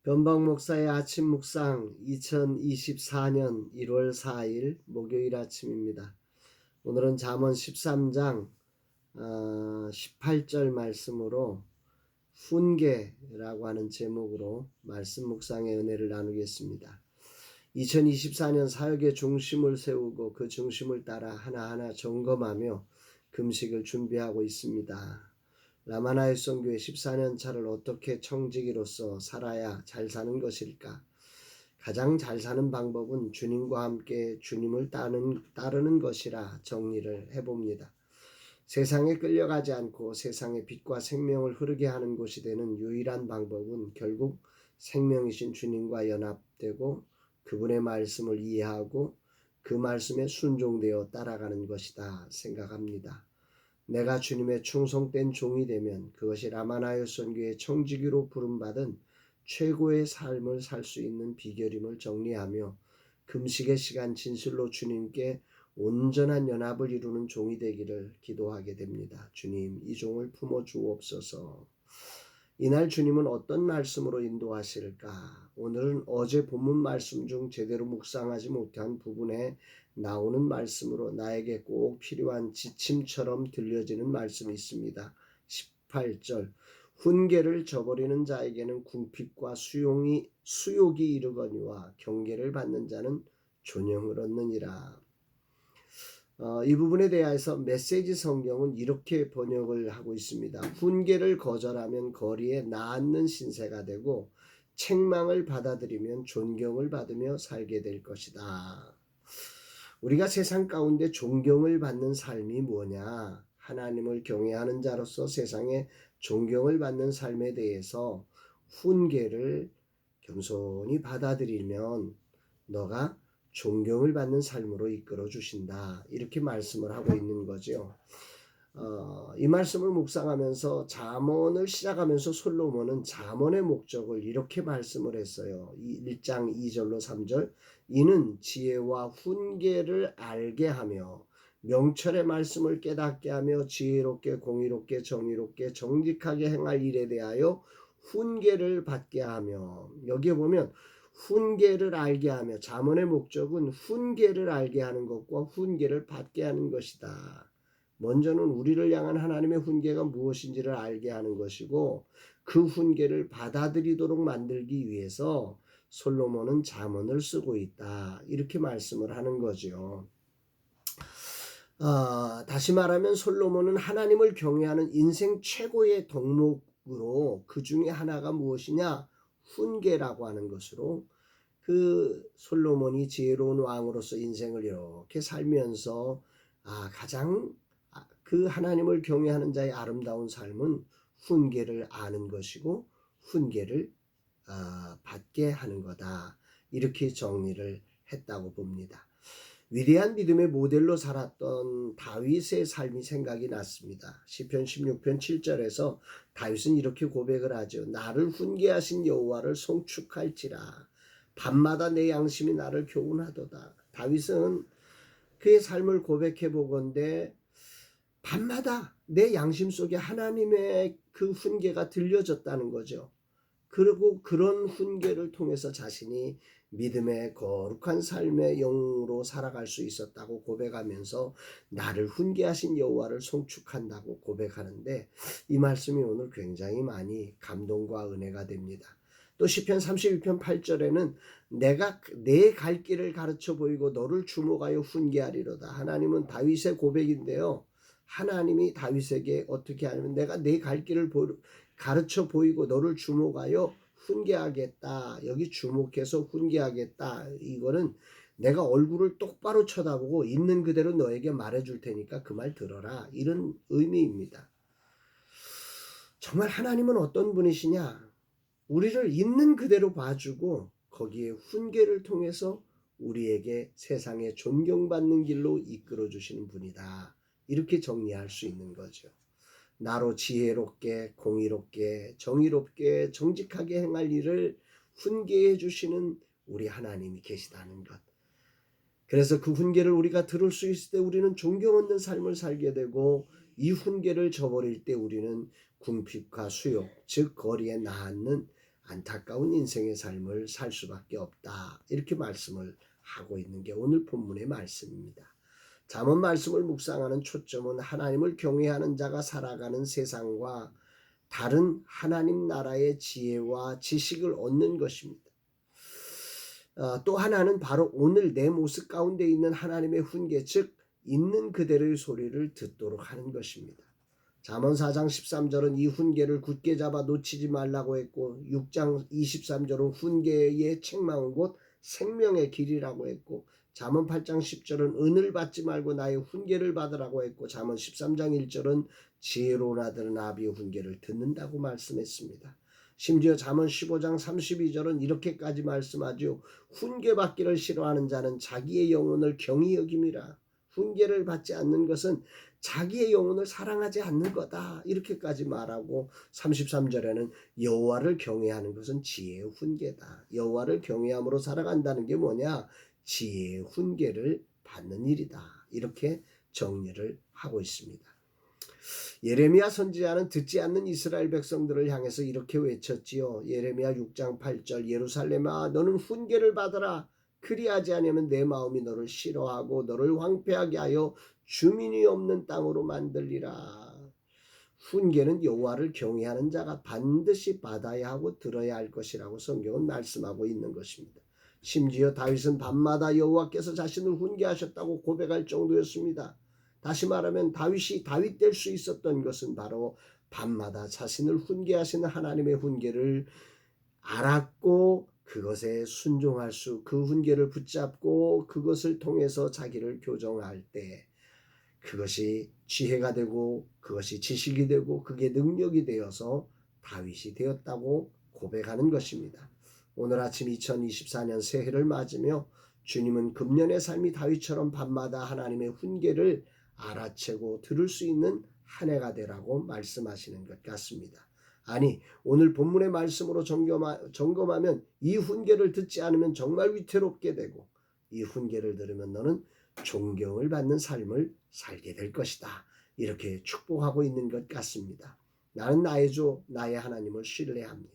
변방 목사의 아침 묵상 2024년 1월 4일 목요일 아침입니다. 오늘은 잠언 13장 18절 말씀으로 훈계라고 하는 제목으로 말씀 묵상의 은혜를 나누겠습니다. 2024년 사역의 중심을 세우고 그 중심을 따라 하나하나 점검하며 금식을 준비하고 있습니다. 라마나의 선교회 14년 차를 어떻게 청지기로서 살아야 잘 사는 것일까? 가장 잘 사는 방법은 주님과 함께 주님을 따르는 것이라 정리를 해봅니다. 세상에 끌려가지 않고 세상의 빛과 생명을 흐르게 하는 곳이 되는 유일한 방법은 결국 생명이신 주님과 연합되고 그분의 말씀을 이해하고 그 말씀에 순종되어 따라가는 것이다 생각합니다. 내가 주님의 충성된 종이 되면 그것이 라마나요 선교의 청지기로 부름받은 최고의 삶을 살 수 있는 비결임을 정리하며 금식의 시간 진실로 주님께 온전한 연합을 이루는 종이 되기를 기도하게 됩니다. 주님, 이 종을 품어 주옵소서. 이날 주님은 어떤 말씀으로 인도하실까? 오늘은 어제 본문 말씀 중 제대로 묵상하지 못한 부분에 나오는 말씀으로 나에게 꼭 필요한 지침처럼 들려지는 말씀이 있습니다. 18절 훈계를 저버리는 자에게는 궁핍과 수욕이 이르거니와 경계를 받는 자는 존영을 얻느니라. 이 부분에 대해서 메시지 성경은 이렇게 번역을 하고 있습니다. 훈계를 거절하면 거리에 나앉는 신세가 되고 책망을 받아들이면 존경을 받으며 살게 될 것이다. 우리가 세상 가운데 존경을 받는 삶이 뭐냐? 하나님을 경외하는 자로서 세상에 존경을 받는 삶에 대해서 훈계를 겸손히 받아들이면 너가 존경을 받는 삶으로 이끌어 주신다. 이렇게 말씀을 하고 있는 거죠. 이 말씀을 묵상하면서 잠언을 시작하면서 솔로몬은 잠언의 목적을 이렇게 말씀을 했어요. 1장 2절로 3절 이는 지혜와 훈계를 알게 하며 명철의 말씀을 깨닫게 하며 지혜롭게 공의롭게 정의롭게 정직하게 행할 일에 대하여 훈계를 받게 하며 여기에 보면 훈계를 알게 하며 잠언의 목적은 훈계를 알게 하는 것과 훈계를 받게 하는 것이다. 먼저는 우리를 향한 하나님의 훈계가 무엇인지를 알게 하는 것이고 그 훈계를 받아들이도록 만들기 위해서 솔로몬은 잠언을 쓰고 있다. 이렇게 말씀을 하는 거죠. 다시 말하면 솔로몬은 하나님을 경외하는 인생 최고의 덕목으로 그 중에 하나가 무엇이냐? 훈계라고 하는 것으로 그 솔로몬이 지혜로운 왕으로서 인생을 이렇게 살면서 가장 그 하나님을 경외하는 자의 아름다운 삶은 훈계를 아는 것이고 훈계를 받게 하는 거다. 이렇게 정리를 했다고 봅니다. 위대한 믿음의 모델로 살았던 다윗의 삶이 생각이 났습니다. 시편 16편 7절에서 다윗은 이렇게 고백을 하죠. 나를 훈계하신 여호와를 송축할지라 밤마다 내 양심이 나를 교훈하도다. 다윗은 그의 삶을 고백해 보건대 밤마다 내 양심 속에 하나님의 그 훈계가 들려졌다는 거죠. 그리고 그런 훈계를 통해서 자신이 믿음의 거룩한 삶의 영으로 살아갈 수 있었다고 고백하면서 나를 훈계하신 여호와를 송축한다고 고백하는데 이 말씀이 오늘 굉장히 많이 감동과 은혜가 됩니다. 또 시편 31편 8절에는 내가 내 갈 길을 가르쳐 보이고 너를 주목하여 훈계하리로다. 하나님은 다윗의 고백인데요. 하나님이 다윗에게 어떻게 하냐면 내가 내 갈 길을 가르쳐 보이고 너를 주목하여 훈계하겠다. 여기 주목해서 훈계하겠다. 이거는 내가 얼굴을 똑바로 쳐다보고 있는 그대로 너에게 말해줄 테니까 그 말 들어라. 이런 의미입니다. 정말 하나님은 어떤 분이시냐? 우리를 있는 그대로 봐주고 거기에 훈계를 통해서 우리에게 세상에 존경받는 길로 이끌어 주시는 분이다. 이렇게 정리할 수 있는 거죠. 나로 지혜롭게 공의롭게 정의롭게 정직하게 행할 일을 훈계해 주시는 우리 하나님이 계시다는 것. 그래서 그 훈계를 우리가 들을 수 있을 때 우리는 존경 얻는 삶을 살게 되고 이 훈계를 저버릴 때 우리는 궁핍과 수욕 즉 거리에 나앉는 안타까운 인생의 삶을 살 수밖에 없다. 이렇게 말씀을 하고 있는 게 오늘 본문의 말씀입니다. 잠언 말씀을 묵상하는 초점은 하나님을 경외하는 자가 살아가는 세상과 다른 하나님 나라의 지혜와 지식을 얻는 것입니다. 또 하나는 바로 오늘 내 모습 가운데 있는 하나님의 훈계, 즉 있는 그대로의 소리를 듣도록 하는 것입니다. 잠언 4장 13절은 이 훈계를 굳게 잡아 놓치지 말라고 했고 6장 23절은 훈계의 책망은 곧 생명의 길이라고 했고 잠언 8장 10절은 은을 받지 말고 나의 훈계를 받으라고 했고 잠언 13장 1절은 지혜로운 아들은 아비의 훈계를 듣는다고 말씀했습니다. 심지어 잠언 15장 32절은 이렇게까지 말씀하죠. 훈계 받기를 싫어하는 자는 자기의 영혼을 경히 여김이라. 훈계를 받지 않는 것은 자기의 영혼을 사랑하지 않는 거다. 이렇게까지 말하고 33절에는 여호와를 경외하는 것은 지혜의 훈계다. 여호와를 경외함으로 살아간다는 게 뭐냐? 지혜의 훈계를 받는 일이다. 이렇게 정리를 하고 있습니다. 예레미야 선지자는 듣지 않는 이스라엘 백성들을 향해서 이렇게 외쳤지요. 예레미야 6장 8절 예루살렘아 너는 훈계를 받으라. 그리하지 않으면 내 마음이 너를 싫어하고 너를 황폐하게 하여 주민이 없는 땅으로 만들리라. 훈계는 여호와를 경외하는 자가 반드시 받아야 하고 들어야 할 것이라고 성경은 말씀하고 있는 것입니다. 심지어 다윗은 밤마다 여호와께서 자신을 훈계하셨다고 고백할 정도였습니다. 다시 말하면 다윗이 다윗 될 수 있었던 것은 바로 밤마다 자신을 훈계하시는 하나님의 훈계를 알았고 그것에 순종할 수, 그 훈계를 붙잡고 그것을 통해서 자기를 교정할 때 그것이 지혜가 되고 그것이 지식이 되고 그게 능력이 되어서 다윗이 되었다고 고백하는 것입니다. 오늘 아침 2024년 새해를 맞으며 주님은 금년의 삶이 다윗처럼 밤마다 하나님의 훈계를 알아채고 들을 수 있는 한 해가 되라고 말씀하시는 것 같습니다. 아니 오늘 본문의 말씀으로 점검하면 이 훈계를 듣지 않으면 정말 위태롭게 되고 이 훈계를 들으면 너는 존경을 받는 삶을 살게 될 것이다. 이렇게 축복하고 있는 것 같습니다. 나는 나의 주 나의 하나님을 신뢰합니다.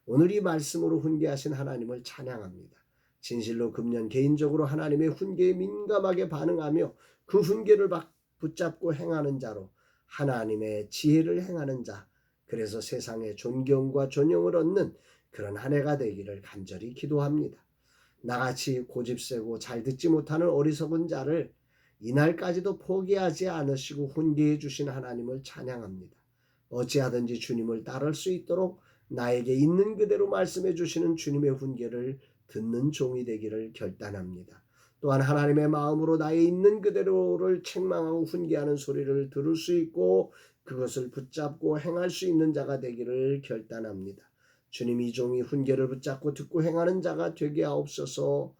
오늘 이 말씀으로 훈계하신 하나님을 찬양합니다. 진실로 금년 개인적으로 하나님의 훈계에 민감하게 반응하며 그 훈계를 붙잡고 행하는 자로 하나님의 지혜를 행하는 자, 그래서 세상에 존경과 존영을 얻는 그런 한 해가 되기를 간절히 기도합니다. 나같이 고집세고 잘 듣지 못하는 어리석은 자를 이날까지도 포기하지 않으시고 훈계해 주신 하나님을 찬양합니다. 어찌하든지 주님을 따를 수 있도록 나에게 있는 그대로 말씀해 주시는 주님의 훈계를 듣는 종이 되기를 결단합니다. 또한 하나님의 마음으로 나의 있는 그대로를 책망하고 훈계하는 소리를 들을 수 있고 그것을 붙잡고 행할 수 있는 자가 되기를 결단합니다. 주님 이 종이 훈계를 붙잡고 듣고 행하는 자가 되게 하옵소서.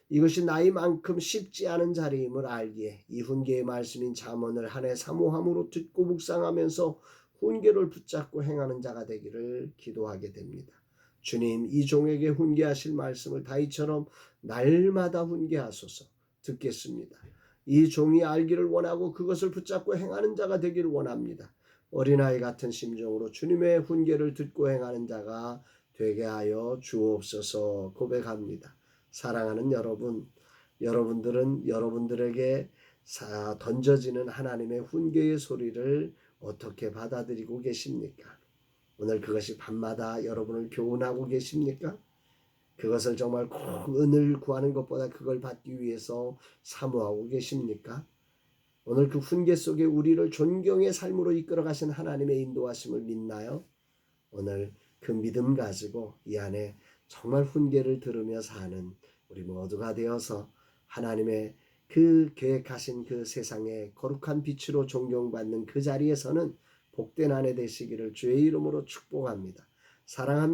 이것이 나이만큼 쉽지 않은 자리임을 알기에 이 훈계의 말씀인 잠언을 한 해 사모함으로 듣고 묵상하면서 훈계를 붙잡고 행하는 자가 되기를 기도하게 됩니다. 주님 이 종에게 훈계하실 말씀을 다윗처럼 날마다 훈계하소서. 듣겠습니다. 이 종이 알기를 원하고 그것을 붙잡고 행하는 자가 되기를 원합니다. 어린아이 같은 심정으로 주님의 훈계를 듣고 행하는 자가 되게 하여 주옵소서 고백합니다. 사랑하는 여러분, 여러분들은 여러분들에게 던져지는 하나님의 훈계의 소리를 어떻게 받아들이고 계십니까? 오늘 그것이 밤마다 여러분을 교훈하고 계십니까? 그것을 정말 꼭 은을 구하는 것보다 그걸 받기 위해서 사모하고 계십니까? 오늘 그 훈계 속에 우리를 존경의 삶으로 이끌어 가신 하나님의 인도하심을 믿나요? 오늘 그 믿음 가지고 이 안에 정말 훈계를 들으며 사는 우리 모두가 되어서 하나님의 그 계획하신 그 세상에 거룩한 빛으로 존경받는 그 자리에서는 복된 한 해 되시기를 주의 이름으로 축복합니다. 사랑합니다.